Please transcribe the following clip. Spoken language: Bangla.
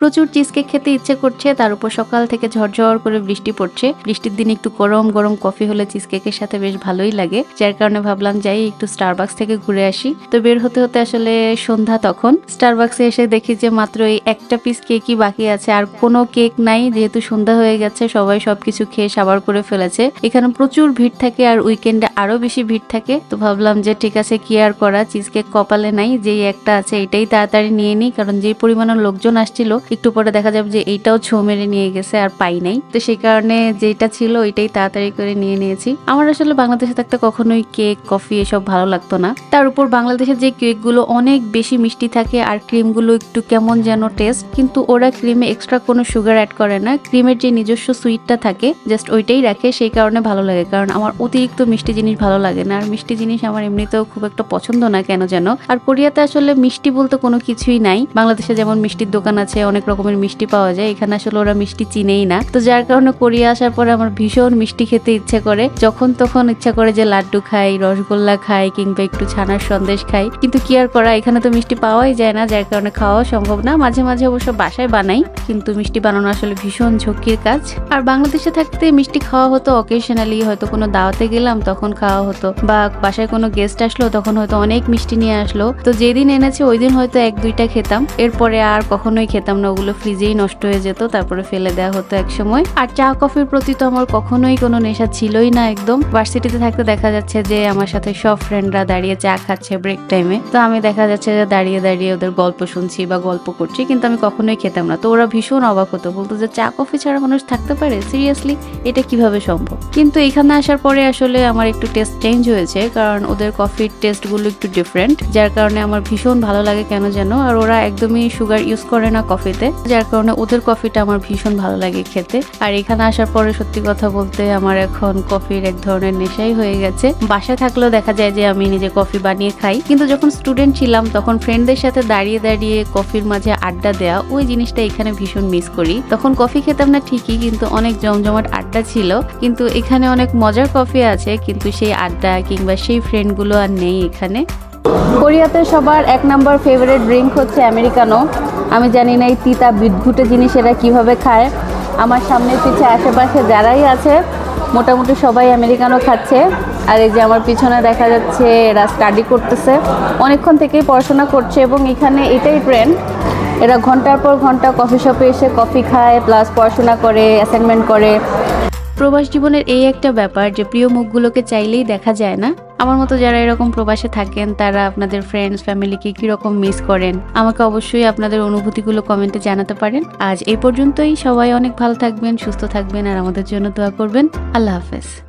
প্রচুর চিজকেক খেতে ইচ্ছে করছে, তার উপর সকাল থেকে ঝরঝর করে বৃষ্টি পড়ছে। বৃষ্টির দিনে একটু গরম গরম কফি হলে চিজকেকের সাথে বেশ ভালোই লাগে, যার কারণে ভাবলাম যাই একটু স্টারবাক্স থেকে ঘুরে আসি। তো বের হতে হতে আসলে সন্ধ্যা, তখন স্টারবাক্সে এসে দেখি যে মাত্র এই একটা পিস কেকই বাকি আছে, আর কোনো কেক নাই। যেহেতু সন্ধ্যা হয়ে গেছে, সবাই সবকিছু খেয়ে সাবার করে ফেলেছে। এখানে প্রচুর ভিড় থাকে আর উইকেন্ডে আরো বেশি ভিড় থাকে। তো ভাবলাম যে ঠিক আছে, কি আর করা, চিজকেক কপালে নাই, যেই একটা আছে এটাই তাড়াতাড়ি নিয়ে নিই, কারণ যে পরিমাণে লোকজন আসছিল একটু পরে দেখা যাবে যে এইটাও ছো মেরে নিয়ে গেছে আর পাই নাই। তো সেই কারণে যেটা ছিল ওইটাই তাড়াতাড়ি করে নিয়ে নিয়েছি। আমার আসলে বাংলাদেশে থাকতে কখনোই কেক কফি এসব ভালো লাগতো না। তার উপর বাংলাদেশের যে কেক গুলো অনেক বেশি মিষ্টি থাকে আর ক্রিম গুলো একটু কেমন যেন টেস্ট, কিন্তু ওরা ক্রিমে এক্সট্রা কোনো সুগার অ্যাড করে না। ক্রিমের যে নিজস্ব সুইটটা থাকে জাস্ট ওইটাই রাখে, সেই কারণে ভালো লাগে। কারণ আমার অতিরিক্ত মিষ্টি জিনিস ভালো লাগে না, আর মিষ্টি জিনিস আমার এমনিতেও খুব একটা পছন্দ না কেন যেন। আর কোরিয়াতে আসলে মিষ্টি বলতে কোনো কিছুই নাই। বাংলাদেশে যেমন মিষ্টির দোকান আছে, অনেক রকমের মিষ্টি পাওয়া যায়, এখানে আসলে ওরা মিষ্টি চিনেই না। তো যার কারণে কোরিয়া আসার পরে আমার ভীষণ মিষ্টি খেতে ইচ্ছে করে, যখন তখন ইচ্ছা করে যে লাড্ডু খাই, রসগোল্লা খাই, কিংবা একটু ছানার সন্দেশ খাই। কিন্তু কি আর করা, এখানে তো মিষ্টি পাওয়াই যায় না, যার কারণে খাওয়া সম্ভব না। মাঝে মাঝে অবশ্য বাসায় বানাই, কিন্তু মিষ্টি বানানো আসলে ভীষণ ঝক্কির কাজ। আর বাংলাদেশে থাকতে মিষ্টি খাওয়া হতো অকেশনালি, হয়তো কোনো দাওয়াতে গেলাম তখন খাওয়া হতো, বা বাসায় কোনো গেস্ট আসলো তখন হয়তো অনেক মিষ্টি নিয়ে আসলো। তো যেদিন এনেছে ওই দিন হয়তো এক দুইটা খেতাম, এরপরে আর কখনোই খেতাম না, ওগুলো ফ্রিজেই নষ্ট হয়ে যেত, তারপরে ফেলে দেওয়া হতো এক সময়। আর চা কফির প্রতি তো আমার কখনোই কোনো নেশা ছিলই না একদম। ভার্সিটিতে থাকতে দেখা যাচ্ছে যে আমার সাথে সব ফ্রেন্ডরা দাঁড়িয়ে চা খাচ্ছে ব্রেক টাইমে, তো আমি দেখা যাচ্ছে যে দাঁড়িয়ে দাঁড়িয়ে ওদের গল্প শুনছি বা গল্প করছি, কিন্তু আমি কখনোই খেতাম না। তো ওরা ভীষণ অবাক হতো, বলতো যে চা কফি ছাড়া মানুষ থাকতে পারে, সিরিয়াসলি এটা কিভাবে সম্ভব। কিন্তু এখানে আসার পরে আসলে আমার একটু টেস্ট চেঞ্জ হয়েছে, কারণ ওদের কফির টেস্ট গুলো একটু ডিফারেন্ট, যার কারণে আমার ভীষণ ভালো লাগে কেন যেন। আর ওরা একদমই সুগার ইউজ করে না কফিতে, যার কারণে ওদের কফিটা আমার ভীষণ ভালো লাগে খেতে। আর এখানে আসার পরে সত্যি কথা বলতে আমার এখন কফির এক ধরনের নেশাই হয়ে গেছে। বাসায় থাকলেও দেখা যায় যে আমি নিজে কফি বানিয়ে খাই, কিন্তু যখন স্টুডেন্ট ছিলাম তখন ফ্রেন্ডদের সাথে দাঁড়িয়ে দাঁড়িয়ে কফির মাঝে আড্ডা দেওয়া, ওই জিনিসটা এখানে ভীষণ মিস করি। তখন কফি খেতাম না ঠিকই, কিন্তু অনেক জমজমাট আড্ডা ছিল। কিন্তু এখানে অনেক মজার কফি আছে, কিন্তু সেই আড্ডা কিংবা সেই ফ্রেন্ড গুলো আর নেই এখানে। কোরিয়াতে সবার এক নাম্বার ফেভারিট ড্রিঙ্ক হচ্ছে আমেরিকানো। আমি জানি না এই তিতা বিদঘুটে জিনিস এরা কিভাবে খায়। আমার সামনে পিছে আশেপাশে যারাই আছে মোটামুটি সবাই আমেরিকানো খাচ্ছে। আর এই যে আমার পিছনে দেখা যাচ্ছে এরা স্টাডি করতেছে, অনেকক্ষণ থেকেই পড়াশোনা করছে, এবং এখানে এটাই ট্রেন্ড। এরা ঘন্টার পর ঘন্টা কফি শপে এসে কফি খায়, প্লাস পড়াশোনা করে, অ্যাসাইনমেন্ট করে। প্রবাস জীবনের এই একটা ব্যাপার যে প্রিয় মুখগুলোকে চাইলেই দেখা যায় না। আমার মতো যারা এরকম প্রবাসে থাকেন তারা আপনাদের ফ্রেন্ডস ফ্যামিলিকে কিরকম মিস করেন, আমাকে অবশ্যই আপনাদের অনুভূতিগুলো কমেন্টে জানাতে পারেন। আজ এই পর্যন্তই, সবাই অনেক ভালো থাকবেন, সুস্থ থাকবেন, আর আমাদের জন্য দোয়া করবেন। আল্লাহ হাফেজ।